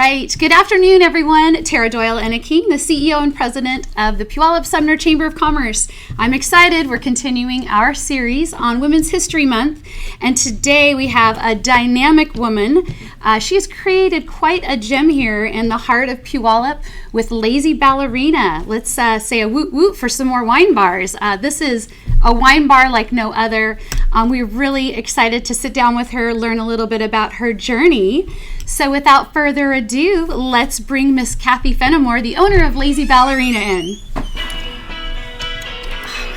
right. Good afternoon, everyone. Tara Doyle-Enneking, the CEO and President of the Puyallup-Sumner Chamber of Commerce. I'm excited. We're continuing our series on Women's History Month, and today we have a dynamic woman. She has created quite a gem here in the heart of Puyallup with Lazy Ballerina. Let's say a woot woot for some more wine bars. This is a wine bar like no other. We're really excited to sit down with her, learn a little bit about her journey. So without further ado, let's bring Miss Cathy Fenimore, the owner of Lazy Ballerina, in.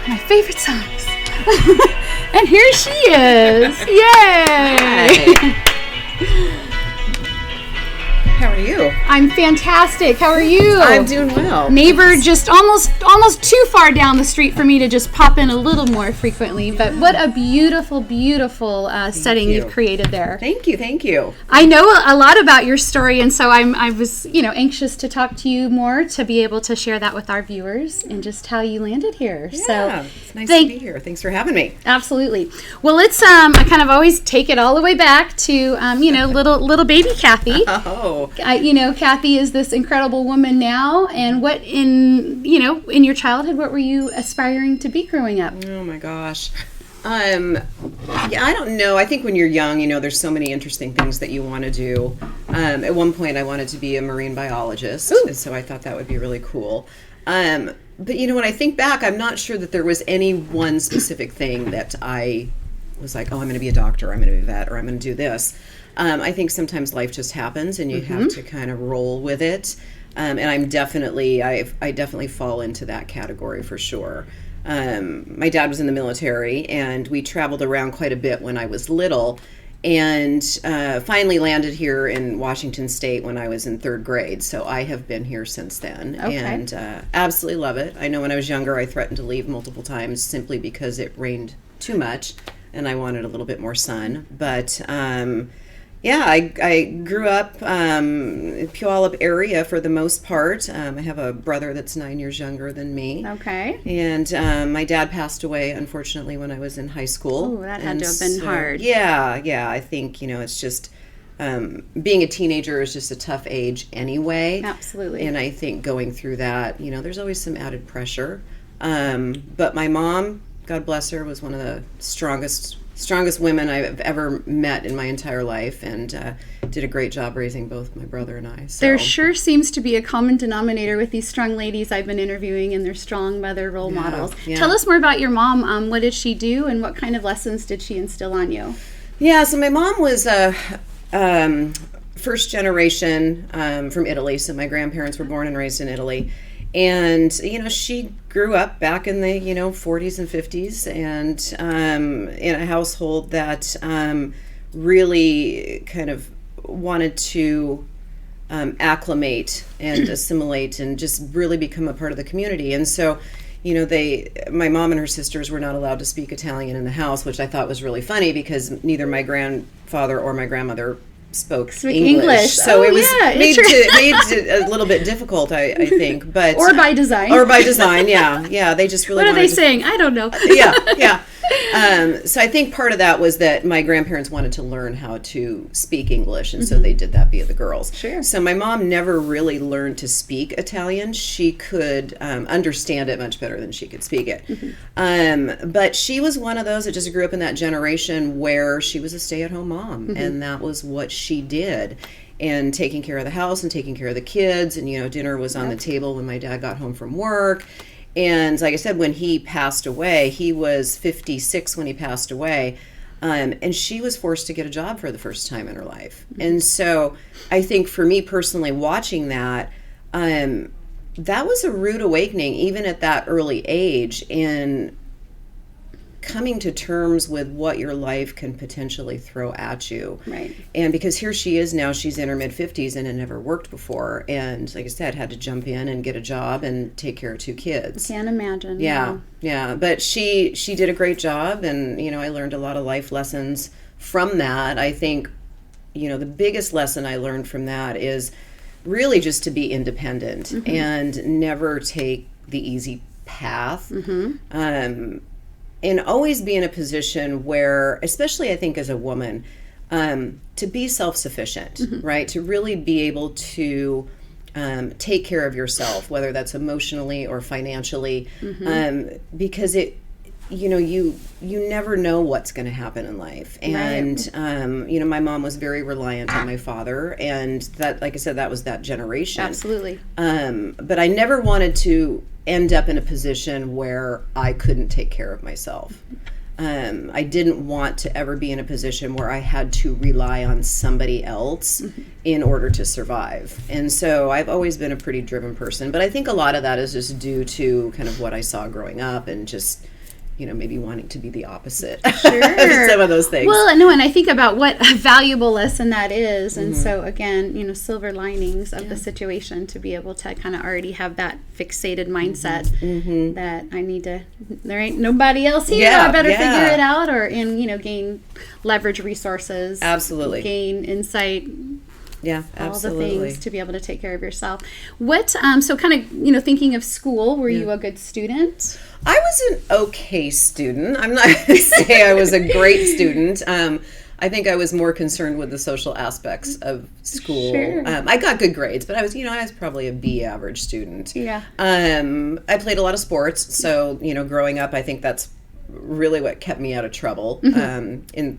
My favorite songs. And here she is. Yay! Hi. How are you? I'm fantastic. How are you? I'm doing well. Neighbor just almost too far down the street for me to just pop in a little more frequently. But what a beautiful setting you've created there. Thank you. I know a lot about your story, and so I was anxious to talk to you more to be able to share that with our viewers and just how you landed here. Yeah, so it's nice to be here. Thanks for having me. Absolutely. Well, let's I kind of always take it all the way back to little baby Cathy. Oh. Cathy is this incredible woman now, and what in your childhood, what were you aspiring to be growing up? Oh my gosh. I don't know. I think when you're young, there's so many interesting things that you want to do. At one point, I wanted to be a marine biologist, and so I thought that would be really cool. But when I think back, I'm not sure that there was any one specific thing that I was like, oh, I'm going to be a doctor, I'm going to be a vet, or I'm going to do this. I think sometimes life just happens, and you have to kind of roll with it. And I definitely fall into that category for sure. My dad was in the military, and we traveled around quite a bit when I was little, and finally landed here in Washington State when I was in third grade. So I have been here since then, and absolutely love it. I know when I was younger, I threatened to leave multiple times simply because it rained too much, and I wanted a little bit more sun. But I grew up in Puyallup area for the most part. I have a brother that's 9 years younger than me. Okay. And my dad passed away, unfortunately, when I was in high school. Oh, that had to have been hard. Yeah. I think, it's just being a teenager is just a tough age anyway. Absolutely. And I think going through that, there's always some added pressure. But my mom, God bless her, was one of the strongest women I've ever met in my entire life, and did a great job raising both my brother and I. So. There sure seems to be a common denominator with these strong ladies I've been interviewing and their strong mother role models. Yeah. Tell us more about your mom. What did she do, and what kind of lessons did she instill on you? Yeah, so my mom was first generation from Italy, so my grandparents were born and raised in Italy. And, she grew up back in the, 40s and 50s, and in a household that really kind of wanted to acclimate and assimilate and just really become a part of the community. And so, my mom and her sisters were not allowed to speak Italian in the house, which I thought was really funny because neither my grandfather or my grandmother spoke English. So it was made it a little bit difficult, I think. But or by design, yeah. They just really. What are they saying? I don't know. Yeah. So I think part of that was that my grandparents wanted to learn how to speak English, and so they did that via the girls. Sure. So my mom never really learned to speak Italian. She could understand it much better than she could speak it. But she was one of those that just grew up in that generation where she was a stay-at-home mom, and that was what she did. And taking care of the house and taking care of the kids, and dinner was on the table when my dad got home from work. And like I said, when he passed away, he was 56 when he passed away, and she was forced to get a job for the first time in her life. And so I think for me personally, watching that, that was a rude awakening, even at that early age, in coming to terms with what your life can potentially throw at you. Right. And because here she is now, she's in her mid-50s and had never worked before. And like I said, had to jump in and get a job and take care of two kids. Can't imagine. Yeah. But she did a great job, and, I learned a lot of life lessons from that. I think, the biggest lesson I learned from that is really just to be independent and never take the easy path. And always be in a position where, especially I think as a woman, to be self-sufficient, right? To really be able to take care of yourself, whether that's emotionally or financially, because you never know what's going to happen in life. And, my mom was very reliant on my father, and that, like I said, that was that generation. Absolutely. But I never wanted to end up in a position where I couldn't take care of myself. I didn't want to ever be in a position where I had to rely on somebody else in order to survive. And so I've always been a pretty driven person, but I think a lot of that is just due to kind of what I saw growing up and just, maybe wanting to be the opposite. Sure. Some of those things. Well, no, and I think about what a valuable lesson that is. And so, again, silver linings of the situation to be able to kind of already have that fixated mindset that I need to, there ain't nobody else here. I better figure it out, or, gain leverage resources. Absolutely. Gain insight. Yeah, absolutely. All the things to be able to take care of yourself. What, so kind of, thinking of school, were you a good student? I was an okay student. I'm not going to say I was a great student. I think I was more concerned with the social aspects of school. Sure. I got good grades, but I was probably a B average student. Yeah. I played a lot of sports. So, growing up, I think that's really what kept me out of trouble. In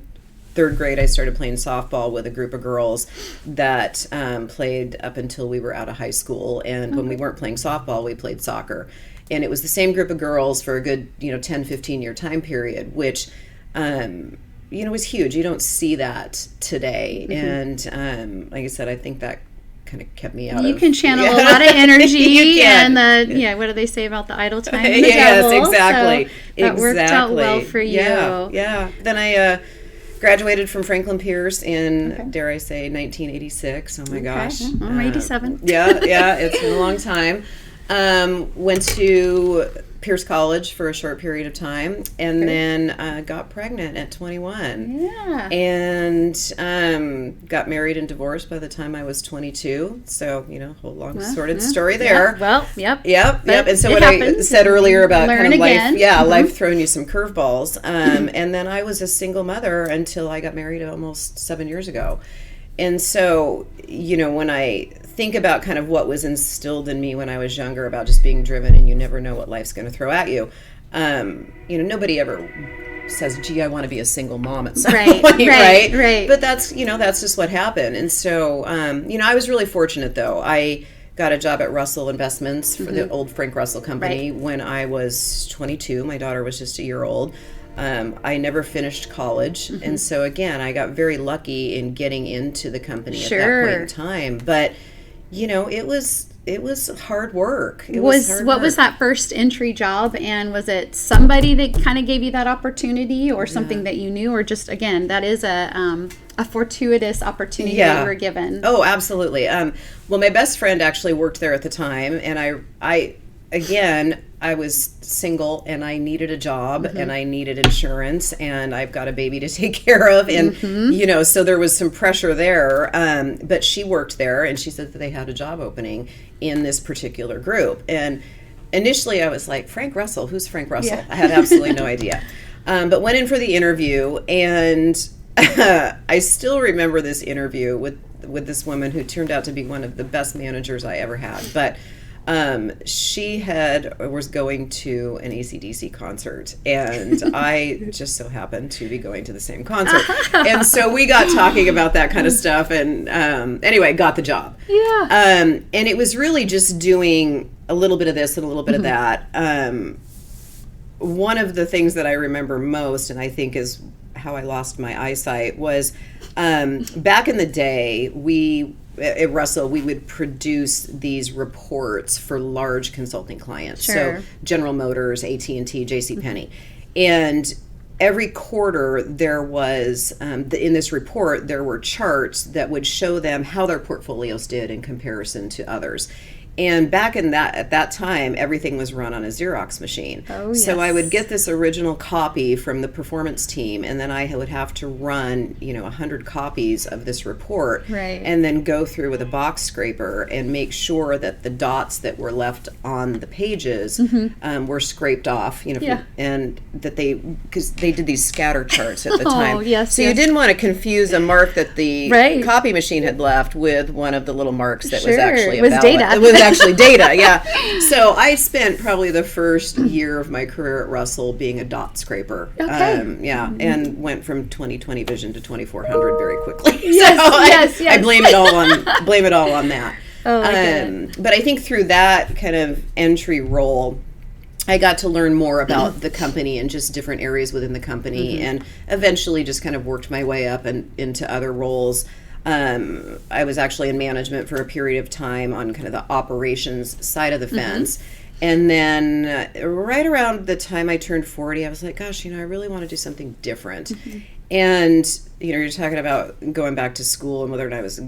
third grade, I started playing softball with a group of girls that played up until we were out of high school. And when we weren't playing softball, we played soccer. And it was the same group of girls for a good, 10, 15-year time period, which, was huge. You don't see that today. And like I said, I think that kind of kept me out You can channel a lot of energy and what do they say about the idle time and the devil? Yes, exactly. So that worked out well for you. Yeah. Then I graduated from Franklin Pierce in, dare I say, 1986. Oh my gosh. I'm 87. Yeah, it's been a long time. Went to Pierce College for a short period of time, and then got pregnant at 21. Yeah. And got married and divorced by the time I was 22. So, whole long sordid story there. Yeah. Well, yep. Yep. And so what I said earlier about kind of life, life throwing you some curveballs. And then I was a single mother until I got married almost 7 years ago. And so, when I think about kind of what was instilled in me when I was younger about just being driven and you never know what life's going to throw at you, nobody ever says, gee, I want to be a single mom at some point, right? But that's, that's just what happened. And so, I was really fortunate, though. I got a job at Russell Investments for the old Frank Russell Company when I was 22. My daughter was just a year old. I never finished college. And so, again, I got very lucky in getting into the company at that point in time. But, it was hard work. What was that first entry job, and was it somebody that kind of gave you that opportunity, or something that you knew, or just, again, that is a fortuitous opportunity that you were given? Oh, absolutely. Well, my best friend actually worked there at the time, and I was single and I needed a job and I needed insurance, and I've got a baby to take care of. And, so there was some pressure there. But she worked there, and she said that they had a job opening in this particular group. And initially I was like, Frank Russell? Who's Frank Russell? Yeah. I had absolutely no idea. But went in for the interview, and I still remember this interview with this woman who turned out to be one of the best managers I ever had. But she was going to an AC/DC concert, and I just so happened to be going to the same concert. And so we got talking about that kind of stuff, and anyway, got the job. Yeah. And it was really just doing a little bit of this and a little bit of that. One of the things that I remember most, and I think is how I lost my eyesight, was back in the day, at Russell, we would produce these reports for large consulting clients. Sure. So General Motors, AT&T, JCPenney. And every quarter there was, in this report, there were charts that would show them how their portfolios did in comparison to others. And back at that time, everything was run on a Xerox machine. Oh, yes. So I would get this original copy from the performance team, and then I would have to run, 100 copies of this report, Right. and then go through with a box scraper and make sure that the dots that were left on the pages were scraped off, and that because they did these scatter charts at the time. Oh, yes. So you didn't want to confuse a mark that the Right. copy machine had left with one of the little marks that was Sure. actually It was data. It was actually data, yeah. So I spent probably the first year of my career at Russell being a dot scraper. Okay. And went from 20/20 vision to 2400 very quickly. Yes, So I blame it all on that. Oh, I get it. But I think through that kind of entry role, I got to learn more about the company and just different areas within the company, and eventually just kind of worked my way up and into other roles. I was actually in management for a period of time on kind of the operations side of the fence. And then right around the time I turned 40, I was like, gosh, I really want to do something different. And, you're talking about going back to school and whether or not I was,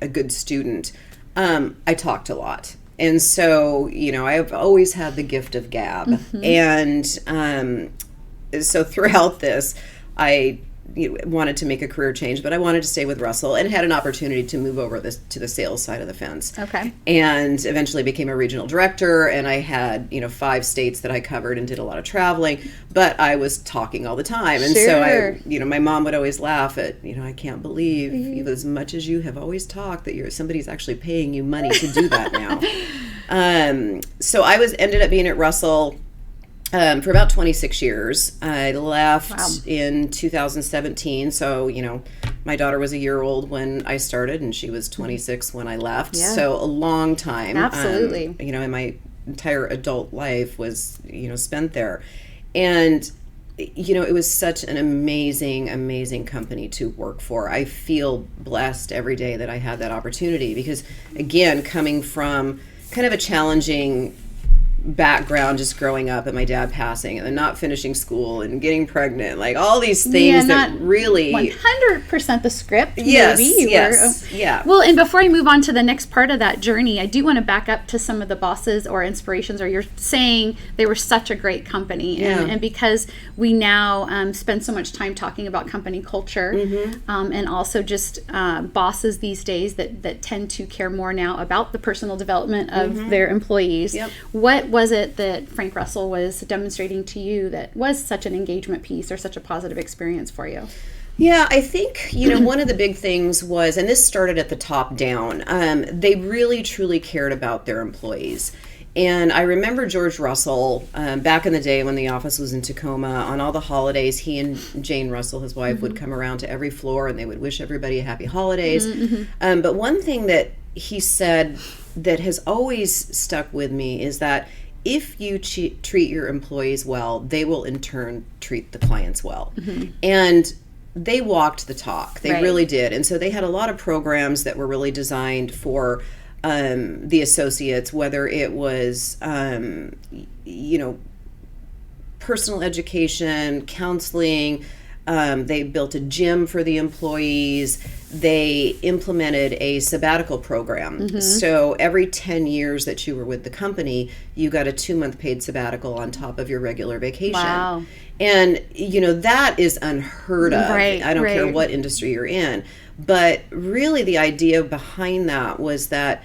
a good student. I talked a lot. And so, I've always had the gift of gab. And so throughout this, I wanted to make a career change, but I wanted to stay with Russell and had an opportunity to move over to the sales side of the fence. Okay. And eventually became a regional director, and I had, 5 states that I covered and did a lot of traveling, but I was talking all the time. And so my mom would always laugh at, I can't believe as much as you have always talked that somebody's actually paying you money to do that now. So I ended up being at Russell for about 26 years. I left in 2017. So, my daughter was a year old when I started, and she was 26 when I left. Yeah. So a long time. Absolutely. And my entire adult life was, spent there. And, it was such an amazing, amazing company to work for. I feel blessed every day that I had that opportunity because, again, coming from kind of a challenging background, just growing up and my dad passing and then not finishing school and getting pregnant, like all these things that really 100% the script. Yes, maybe. Yeah. Well, and before I move on to the next part of that journey, I do want to back up to some of the bosses or inspirations, or you're saying they were such a great company, and because we now spend so much time talking about company culture, and also just bosses these days that tend to care more now about the personal development of their employees. What was it that Frank Russell was demonstrating to you that was such an engagement piece or such a positive experience for you? Yeah, I think, one of the big things was, and this started at the top down, they really truly cared about their employees. And I remember George Russell, back in the day when the office was in Tacoma, on all the holidays, he and Jane Russell, his wife, would come around to every floor and they would wish everybody a happy holidays. But one thing that he said that has always stuck with me is that if you treat your employees well, they will in turn treat the clients well. And they walked the talk. They really did. And so they had a lot of programs that were really designed for the associates, whether it was, personal education, counseling. They built a gym for the employees. They implemented a sabbatical program. So every 10 years that you were with the company, you got a 2-month paid sabbatical on top of your regular vacation. Wow. And, that is unheard of. I don't care what industry you're in. But really the idea behind that was that,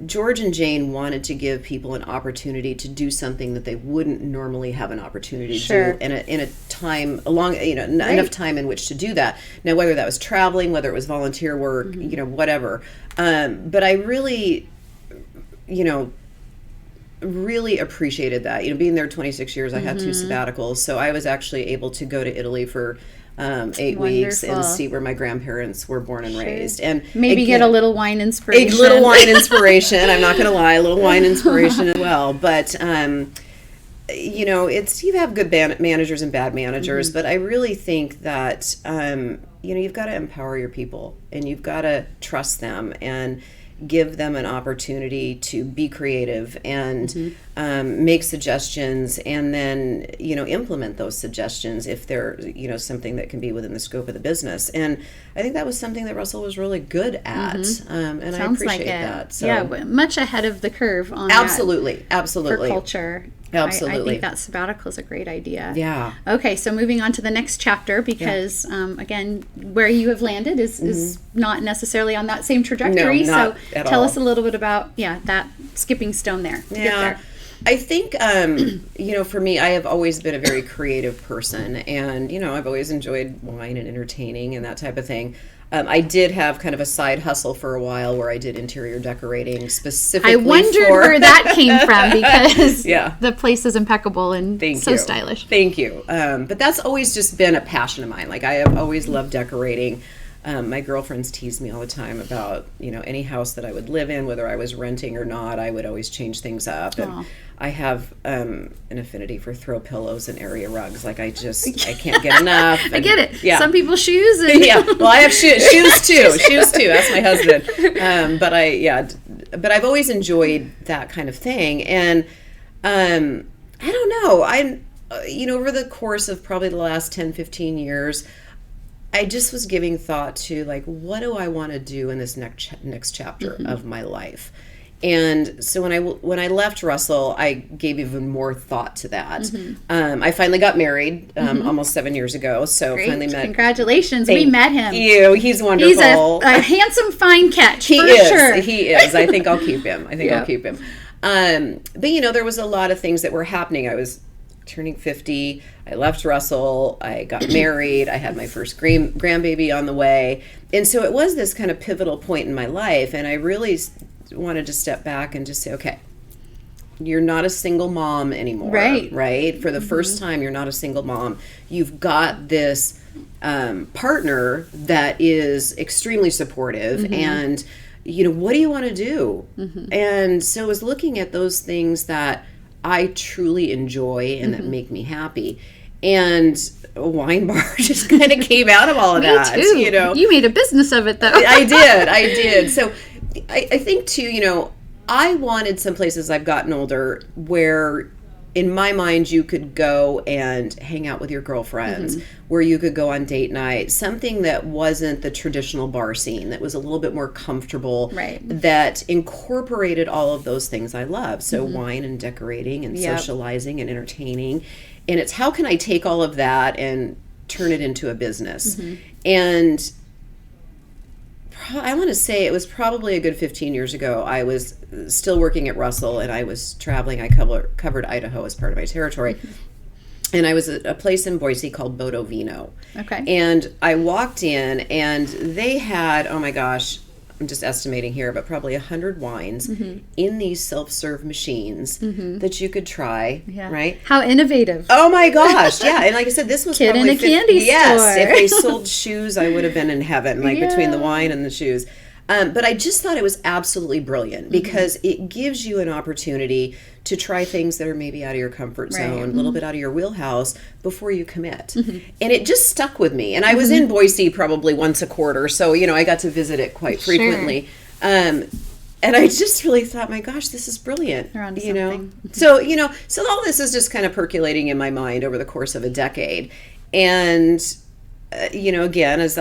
George and Jane wanted to give people an opportunity to do something that they wouldn't normally have an opportunity to do in a time enough time in which to do that. Now, whether that was traveling, whether it was volunteer work, whatever. But I really, really appreciated that. Being there 26 years, I had 2 sabbaticals, so I was actually able to go to Italy for 8 weeks and see where my grandparents were born and raised, and maybe get a little wine inspiration. A little wine inspiration. I'm not going to lie, a little wine inspiration as well. But it's you have good managers and bad managers, but I really think that you've got to empower your people and you've got to trust them, and give them an opportunity to be creative and make suggestions, and then, implement those suggestions if they're, something that can be within the scope of the business. And I think that was something that Russell was really good at. And I appreciate that. So. Yeah, much ahead of the curve on absolutely for culture. Absolutely. I think that sabbatical is a great idea. Yeah. Okay, so moving on to the next chapter, because again, where you have landed is not necessarily on that same trajectory. No, not so at tell all. us a little bit about that skipping stone there. To get there. I think, for me, I have always been a very creative person, and, I've always enjoyed wine and entertaining and that type of thing. I did have kind of a side hustle for a while where I did interior decorating specifically. I wondered where that came from, because Yeah. the place is impeccable and so stylish. Thank you. But that's always just been a passion of mine. Like, I have always loved decorating. My girlfriends tease me all the time about, any house that I would live in, whether I was renting or not, I would always change things up. And I have an affinity for throw pillows and area rugs. Like, I can't get enough. I get it. Yeah. Some people shoes. And Yeah. Well, I have shoes too. Shoes too. That's my husband. But I've always enjoyed that kind of thing. And I don't know. Over the course of probably the last 10, 15 years, I just was giving thought to, like, what do I want to do in this next chapter of my life? And so when I left Russell, I gave even more thought to that. I finally got married almost 7 years ago. So Great. finally met. Congratulations. We met him. He's wonderful. He's a handsome, fine catch. He for is. Sure. He is. I think I'll keep him. I'll keep him. But there was a lot of things that were happening. I was turning 50. I left Russell. I got married. I had my first grandbaby on the way. And so it was this kind of pivotal point in my life. And I really wanted to step back and just say, okay, you're not a single mom anymore. Right? For the first time, you're not a single mom. You've got this partner that is extremely supportive. And, what do you want to do? And so I was looking at those things that I truly enjoy and that make me happy. And a wine bar just kind of came out of all of that. Me too. You made a business of it, though. I did. So I think, too, I wanted some places I've gotten older where, in my mind, you could go and hang out with your girlfriends, where you could go on date night, something that wasn't the traditional bar scene, that was a little bit more comfortable, that incorporated all of those things I love. So wine and decorating and socializing and entertaining. And it's, how can I take all of that and turn it into a business? And I want to say it was probably a good 15 years ago. I was still working at Russell, and I was traveling. I covered Idaho as part of my territory. And I was at a place in Boise called Bodo Vino. Okay. And I walked in, and they had, oh my gosh, I'm just estimating here, but probably 100 wines in these self-serve machines that you could try, right? How innovative. Oh my gosh, yeah. And like I said, this was Kid probably in a candy store. Yes, if they sold shoes, I would have been in heaven, between the wine and the shoes. But I just thought it was absolutely brilliant, because it gives you an opportunity to try things that are maybe out of your comfort zone, a little bit out of your wheelhouse before you commit. And it just stuck with me. And I was in Boise probably once a quarter, so, I got to visit it quite frequently. And I just really thought, my gosh, this is brilliant. So, so all this is just kind of percolating in my mind over the course of a decade. And again, as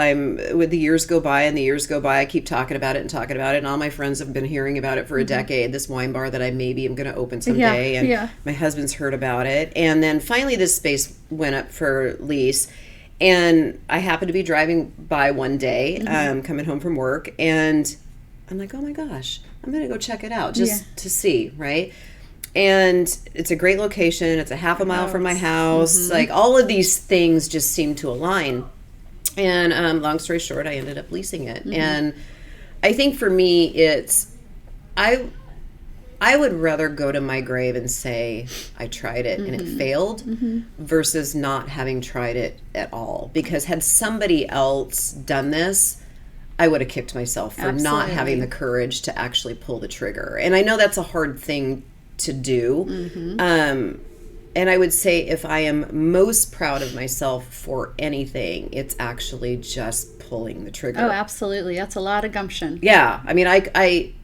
with the years go by, I keep talking about it, and all my friends have been hearing about it for a decade, this wine bar that I maybe am going to open someday, and my husband's heard about it. And then finally this space went up for lease, and I happened to be driving by one day, coming home from work, and I'm like, oh my gosh, I'm going to go check it out just to see, right? And it's a great location. It's a half a mile from my house. Like, all of these things just seem to align. And long story short, I ended up leasing it. And I think for me, it's, I would rather go to my grave and say I tried it and it failed versus not having tried it at all. Because had somebody else done this, I would have kicked myself for not having the courage to actually pull the trigger. And I know that's a hard thing to do. And I would say if I am most proud of myself for anything, it's actually just pulling the trigger. Oh, absolutely. That's a lot of gumption. Yeah. I mean, I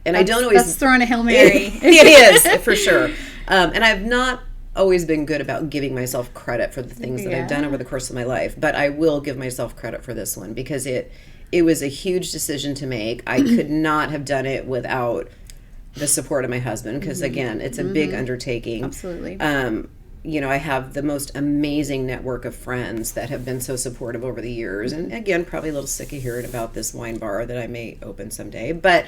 don't always... That's throwing a Hail Mary. It is, for sure. And I've not always been good about giving myself credit for the things that I've done over the course of my life. But I will give myself credit for this one because it was a huge decision to make. I could not have done it without the support of my husband because, again, it's a big undertaking. Absolutely. I have the most amazing network of friends that have been so supportive over the years. And again, probably a little sick of hearing about this wine bar that I may open someday. But,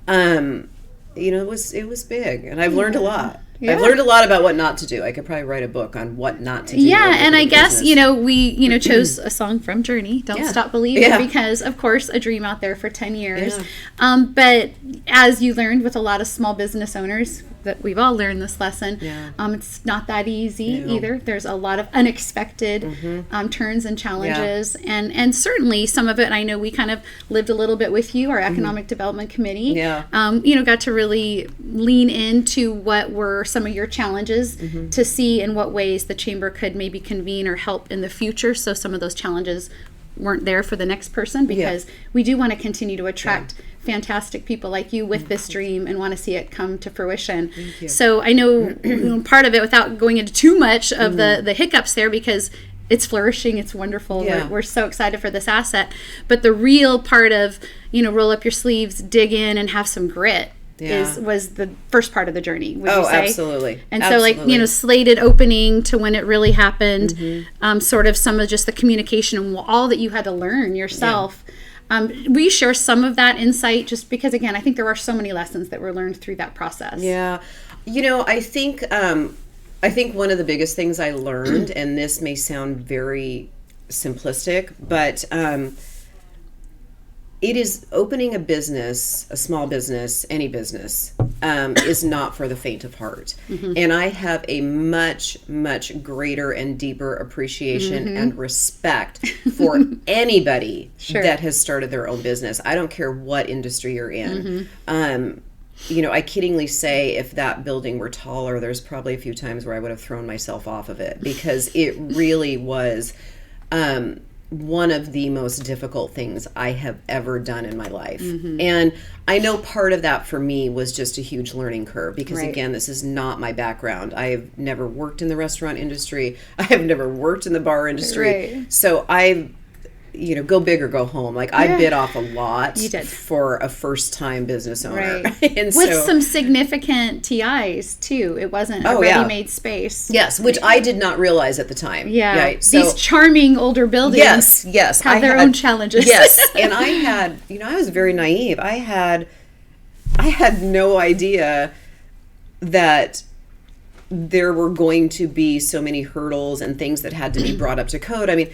it was big. And I've learned a lot. Yeah. I've learned a lot about what not to do. I could probably write a book on what not to do. Yeah, and I guess, we, chose a song from Journey, Don't Stop Believing, because, of course, a dream out there for 10 years. Yeah. But as you learned with a lot of small business owners, that we've all learned this lesson, it's not that easy either. There's a lot of unexpected turns and challenges. Yeah. And certainly some of it, I know we kind of lived a little bit with you, our Economic Development Committee. Yeah. Got to really lean into what were some of your challenges to see in what ways the chamber could maybe convene or help in the future, so some of those challenges weren't there for the next person, because we do want to continue to attract fantastic people like you with this dream and want to see it come to fruition. So I know part of it, without going into too much of the hiccups there, because it's flourishing, it's wonderful. We're so excited for this asset. But the real part of, roll up your sleeves, dig in, and have some grit was the first part of the journey, would you say? Absolutely. And so slated opening to when it really happened, sort of some of just the communication and all that you had to learn yourself. Will you share some of that insight, just because, again, I think there are so many lessons that were learned through that process. Yeah. I think one of the biggest things I learned, and this may sound very simplistic, but it is opening a business, a small business, any business, is not for the faint of heart. And I have a much, much greater and deeper appreciation and respect for anybody that has started their own business. I don't care what industry you're in. I kiddingly say if that building were taller, there's probably a few times where I would have thrown myself off of it, because it really was one of the most difficult things I have ever done in my life. And I know part of that for me was just a huge learning curve, because again, this is not my background. I have never worked in the restaurant industry. I have never worked in the bar industry. So I've go big or go home. I bit off a lot for a first-time business owner. And with some significant TIs, too. It wasn't a ready-made space. Yes, which I did not realize at the time. Yeah. So, these charming older buildings have their own challenges. Yes, and I had, I was very naive. I had no idea that there were going to be so many hurdles and things that had to be brought up to code. I mean,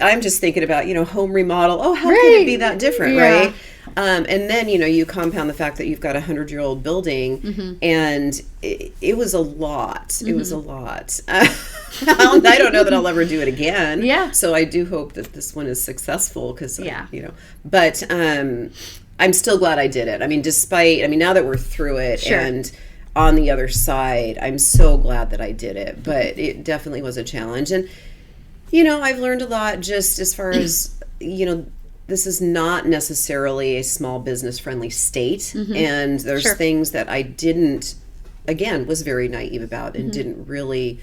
I'm just thinking about, home remodel. Oh, how could it be that different, right? And then, you compound the fact that you've got a 100-year-old building, and it was a lot. It was a lot. I don't know that I'll ever do it again. Yeah. So I do hope that this one is successful, because, but I'm still glad I did it. I mean, now that we're through it and on the other side, I'm so glad that I did it. But it definitely was a challenge. And I've learned a lot just as far as, this is not necessarily a small business friendly state. And there's things that I was very naive about and didn't really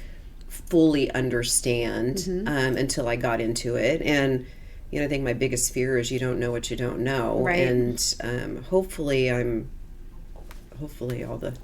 fully understand until I got into it. And, I think my biggest fear is you don't know what you don't know. Right. And hopefully all the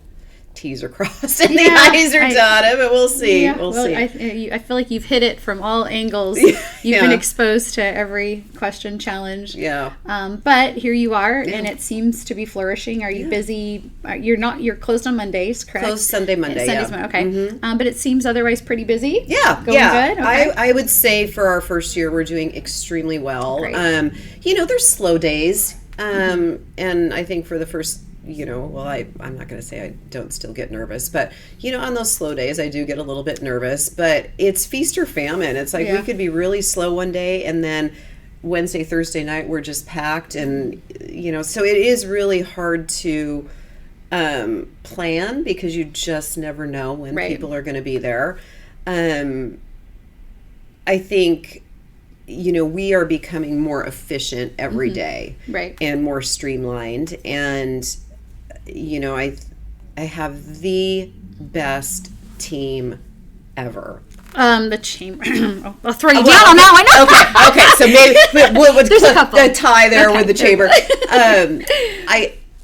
T's are crossed and the I's are dotted, but we'll see. Yeah. We'll see. I feel like you've hit it from all angles. You've been exposed to every question, challenge. Yeah. But here you are, and it seems to be flourishing. Are you busy? You're closed on Mondays, correct? Closed Sunday, Monday. Okay. But it seems other's pretty busy. Yeah. Going good. Okay. I would say for our first year, we're doing extremely well. Great. There's slow days, and I think for the first. I'm not going to say I don't still get nervous, but, on those slow days, I do get a little bit nervous, but it's feast or famine. It's like we could be really slow one day, and then Wednesday, Thursday night, we're just packed. And, so it is really hard to plan, because you just never know when people are going to be there. I think, we are becoming more efficient every day, right, and more streamlined. And, I have the best team ever. The chamber. I'll throw you down on that one. Okay. So maybe we'll the tie there with the chamber.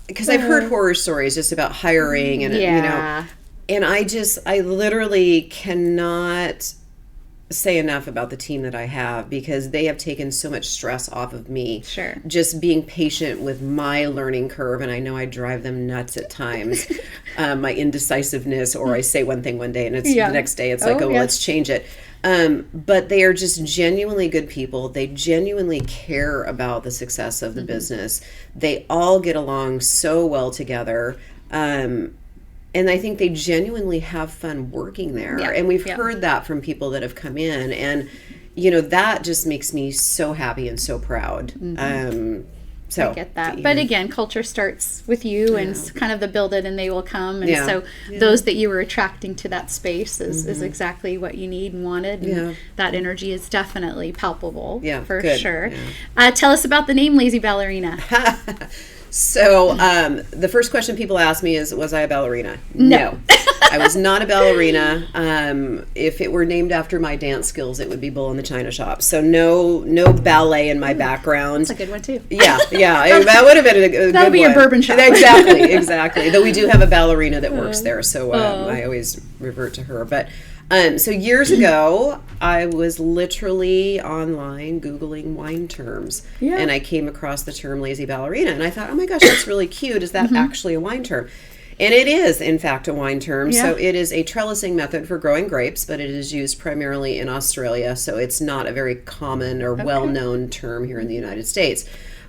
Because I've heard horror stories just about hiring and and I literally cannot say enough about the team that I have, because they have taken so much stress off of me. Sure. Just being patient with my learning curve, and I know I drive them nuts at times. My indecisiveness, or I say one thing one day and it's the next day it's let's change it. But they are just genuinely good people. They genuinely care about the success of the business. They all get along so well together. And I think they genuinely have fun working there. Yeah. And we've heard that from people that have come in. And, that just makes me so happy and so proud. So I get that. But again, culture starts with you and kind of the build it and they will come. And so those that you were attracting to that space is exactly what you need and wanted. And that energy is definitely palpable for sure. Yeah. Tell us about the name Lazy Ballerina. So the first question people ask me is, was I a ballerina? No. I was not a ballerina. If it were named after my dance skills, it would be Bull in the China Shop. So no ballet in my background. That's a good one too. Yeah. That would have been a good one. That would be a bourbon shop. Exactly. Though we do have a ballerina that works there, so I always revert to her. But so years ago, I was literally online Googling wine terms, and I came across the term lazy ballerina, and I thought, oh my gosh, that's really cute. Is that actually a wine term? And it is, in fact, a wine term. Yeah. So it is a trellising method for growing grapes, but it is used primarily in Australia, so it's not a very common or well-known term here in the United States.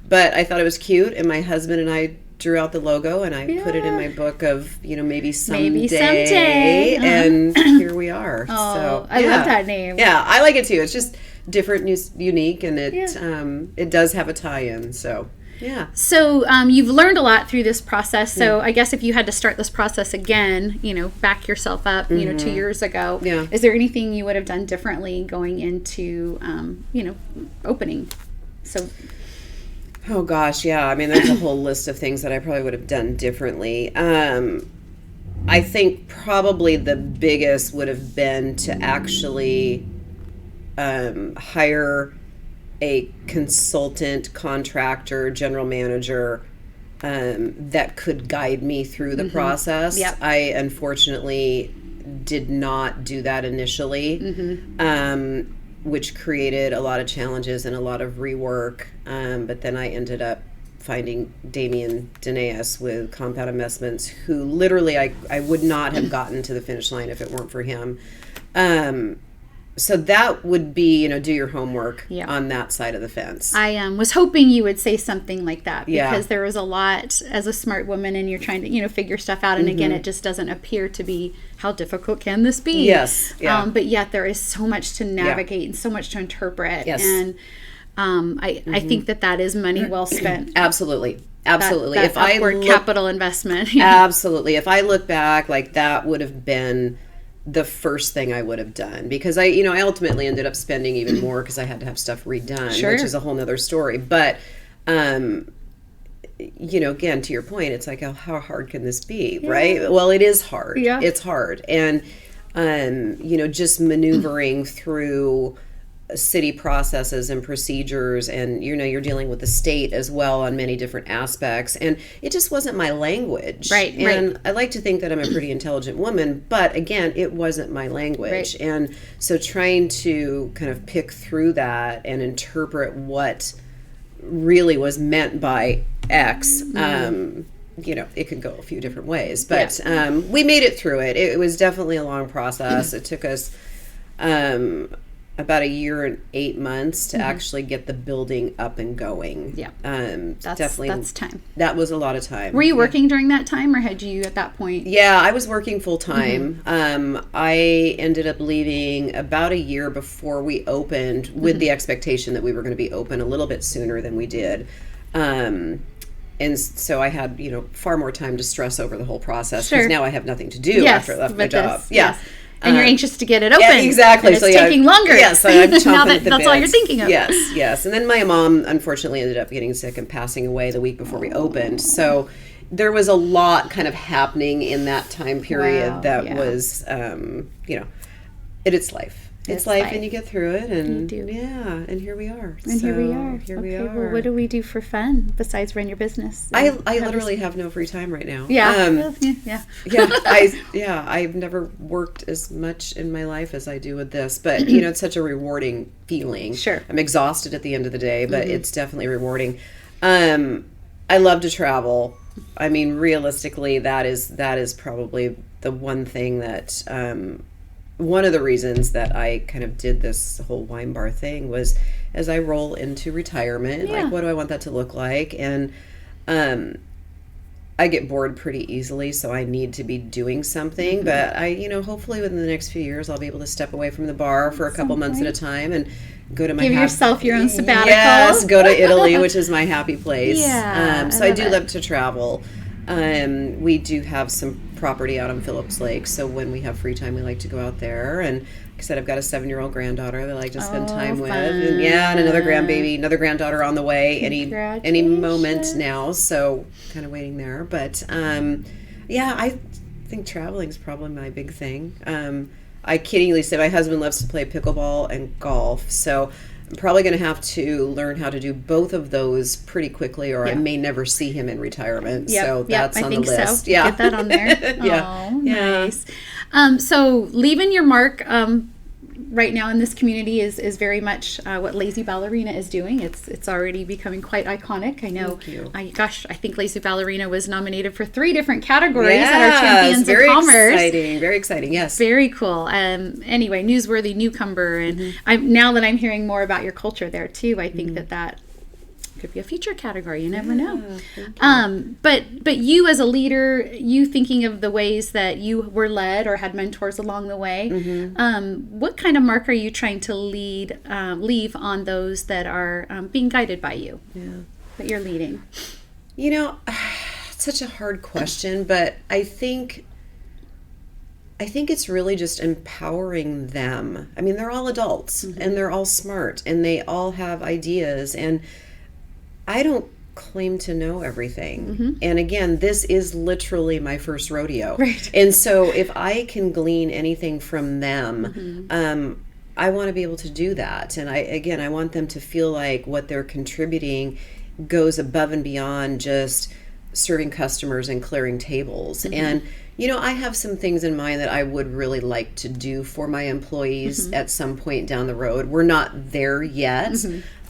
But I thought it was cute, and my husband and I drew out the logo, and I put it in my book of, maybe someday. And here we are. Oh, so I love that name. Yeah, I like it too. It's just different, unique, and it does have a tie-in. So yeah. So you've learned a lot through this process. So I guess if you had to start this process again, back yourself up, 2 years ago, is there anything you would have done differently going into, opening? So. Oh gosh, yeah. I mean, there's a whole list of things that I probably would have done differently. I think probably the biggest would have been to actually hire a consultant, contractor, general manager that could guide me through the process. Yep. I unfortunately did not do that initially. Which created a lot of challenges and a lot of rework. But then I ended up finding Damien Danaeus with Compound Investments, who literally I would not have gotten to the finish line if it weren't for him. So that would be, do your homework on that side of the fence. I was hoping you would say something like that, because there was a lot as a smart woman, and you're trying to, figure stuff out. And again, it just doesn't appear to be, how difficult can this be? Yes. Yeah. But yet there is so much to navigate and so much to interpret. Yes. And I think that is money well spent. Absolutely. Absolutely. That upward capital investment. Absolutely. If I look back, that would have been the first thing I would have done, because I ultimately ended up spending even more because I had to have stuff redone, which is a whole nother story. But, again, to your point, it's like, how hard can this be? Right. Well, it is hard. Yeah. It's hard. And, just maneuvering through city processes and procedures, and you're dealing with the state as well on many different aspects, and it just wasn't my language. And I like to think that I'm a pretty intelligent woman, but again, it wasn't my language. And so trying to kind of pick through that and interpret what really was meant by X, it could go a few different ways, but we made it through it. It was definitely a long process. It took us about 1 year and 8 months to actually get the building up and going. Yeah. That's time. That was a lot of time. Were you working during that time, or had you at that point? Yeah, I was working full time. I ended up leaving about 1 year before we opened, with the expectation that we were going to be open a little bit sooner than we did. And so I had, far more time to stress over the whole process, because now I have nothing to do after I left my job. And you're anxious to get it open. Yeah, exactly. And it's taking longer. Yes, I'm chomping now at the that's all bits. you're thinking of. Yes. And then my mom, unfortunately, ended up getting sick and passing away the week before we opened. So there was a lot kind of happening in that time period that was, it's life. It's life, and you get through it, and you do. Yeah, and here we are. And here we are. Well, what do we do for fun besides run your business? I literally have no free time right now. Yeah. I've never worked as much in my life as I do with this, but it's such a rewarding feeling. Sure. I'm exhausted at the end of the day, but it's definitely rewarding. I love to travel. I mean, realistically, that is probably the one thing that one of the reasons that I kind of did this whole wine bar thing was as I roll into retirement, like what do I want that to look like? And I get bored pretty easily, so I need to be doing something. But I, hopefully within the next few years, I'll be able to step away from the bar for a couple months at a time and go to my give yourself your own sabbatical. Yes, go to Italy, which is my happy place. Yeah, so I do love to travel. We do have some property out on Phillips Lake, so when we have free time, we like to go out there. And like I said, I've got a 7-year-old granddaughter that I like to spend time with, and another granddaughter on the way any moment now. So kind of waiting there, but I think traveling is probably my big thing. I kiddingly say my husband loves to play pickleball and golf, so I'm probably going to have to learn how to do both of those pretty quickly, or I may never see him in retirement. So that's on the list. So. Yeah, get that on there. Nice. So leaving your mark right now in this community is very much what Lazy Ballerina is doing. It's already becoming quite iconic. I know. Thank you. I think Lazy Ballerina was nominated for 3 different categories at our Champions of Commerce. Very exciting. Yes. Very cool. Anyway, newsworthy newcomer, and now that I'm hearing more about your culture there too, I think that could be a future category. You never know. But you as a leader, you thinking of the ways that you were led or had mentors along the way, what kind of mark are you trying to leave on those that are being guided by you, that you're leading? It's such a hard question, but I think it's really just empowering them. I mean, they're all adults and they're all smart and they all have ideas, and I don't claim to know everything. And again, this is literally my first rodeo. Right. And so if I can glean anything from them, I want to be able to do that. And I want them to feel like what they're contributing goes above and beyond just serving customers and clearing tables. And I have some things in mind that I would really like to do for my employees at some point down the road. We're not there yet,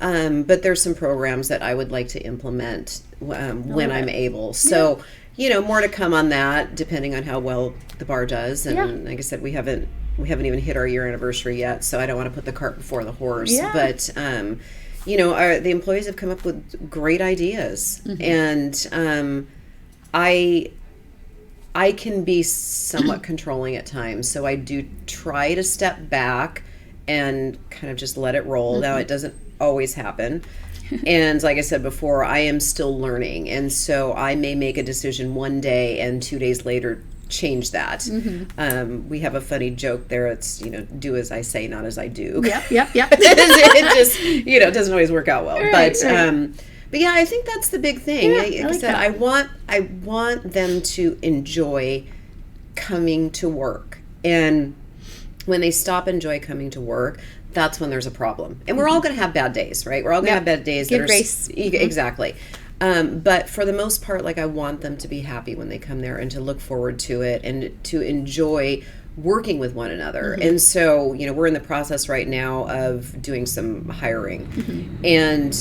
but there's some programs that I would like to implement when I'm able. So, more to come on that, depending on how well the bar does. And like I said, we haven't even hit our year anniversary yet, so I don't want to put the cart before the horse. But the employees have come up with great ideas, and I can be somewhat controlling at times, so I do try to step back and kind of just let it roll. Now, it doesn't always happen. And like I said before, I am still learning. And so I may make a decision one day and 2 days later change that. We have a funny joke there. It's, do as I say, not as I do. Yep. It just, it doesn't always work out well. But yeah, I think that's the big thing. Like I said, I want them to enjoy coming to work. And when they stop enjoy coming to work, that's when there's a problem. And we're all going to have bad days, right? We're all going to have bad days. Give grace. Exactly. But for the most part, I want them to be happy when they come there and to look forward to it and to enjoy working with one another. And so, we're in the process right now of doing some hiring. And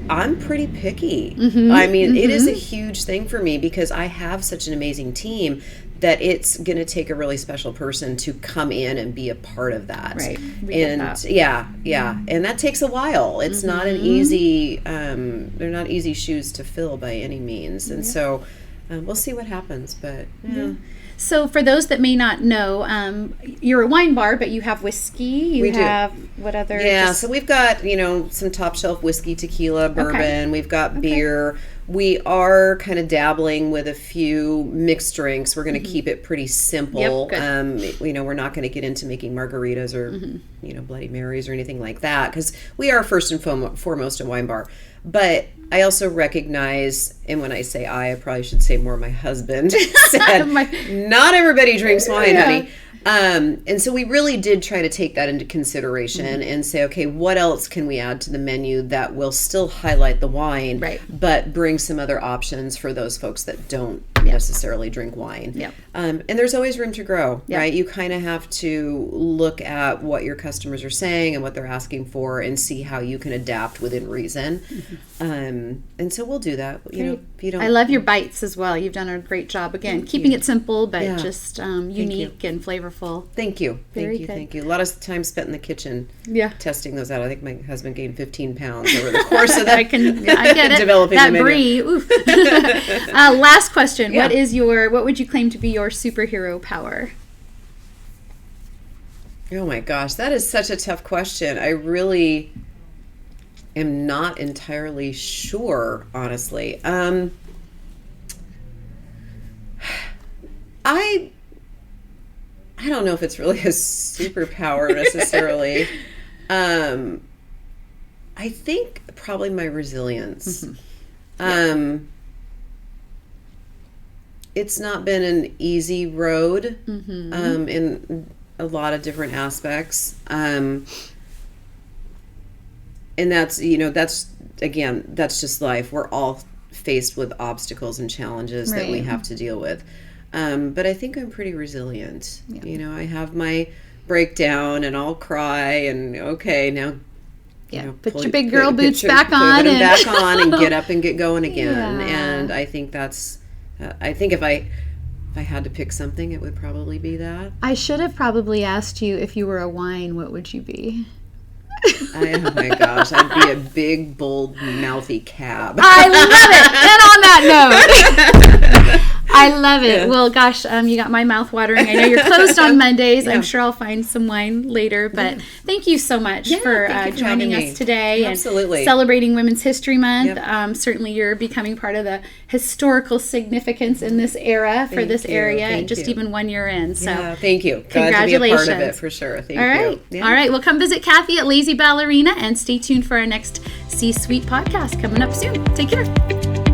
I'm pretty picky. I mean, it is a huge thing for me because I have such an amazing team that it's going to take a really special person to come in and be a part of that. Right. And and that takes a while. It's not an easy, they're not easy shoes to fill by any means. And so we'll see what happens, but So for those that may not know, you're a wine bar, but you have whiskey. We do. have what other? Yeah, so we've got, some top shelf whiskey, tequila, bourbon. We've got beer. We are kind of dabbling with a few mixed drinks. We're going to keep it pretty simple. Yep, We're not going to get into making margaritas or, Bloody Marys or anything like that, because we are first and foremost a wine bar. But I also recognize, and when I say I probably should say more my husband said, not everybody drinks wine, honey. And so we really did try to take that into consideration and say, okay, what else can we add to the menu that will still highlight the wine, but bring some other options for those folks that don't necessarily drink wine. And there's always room to grow, right? You kind of have to look at what your customers are saying and what they're asking for and see how you can adapt within reason. And so we'll do that. If you don't, I love your bites as well. You've done a great job. Again, keeping it simple, but just unique and flavorful. Thank you. Very good. Thank you. A lot of time spent in the kitchen testing those out. I think my husband gained 15 pounds over the course of that. I get it. Developing that the brie. Last question. What would you claim to be your superhero power? Oh my gosh, that is such a tough question. I really am not entirely sure, honestly. I don't know if it's really a superpower necessarily. I think probably my resilience. It's not been an easy road in a lot of different aspects. And that's just life. We're all faced with obstacles and challenges that we have to deal with. But I think I'm pretty resilient. I have my breakdown and I'll cry and now put your big girl boots back on and get up and get going again. And I think that's if I had to pick something, it would probably be that. I should have probably asked you, if you were a wine, what would you be? Oh my gosh, I'd be a big, bold, mouthy cab. I love it. And on that note, I love it. Yeah. Well, gosh, you got my mouth watering. I know you're closed on Mondays. I'm sure I'll find some wine later. But thank you so much for joining us today and celebrating Women's History Month. Certainly, you're becoming part of the historical significance in this era for this area, even 1 year in. So, thank you. Congratulations. Glad to be a part of it for sure. Thank you. All right. Well, come visit Cathy at Lazy Ballerina and stay tuned for our next C-Suite podcast coming up soon. Take care.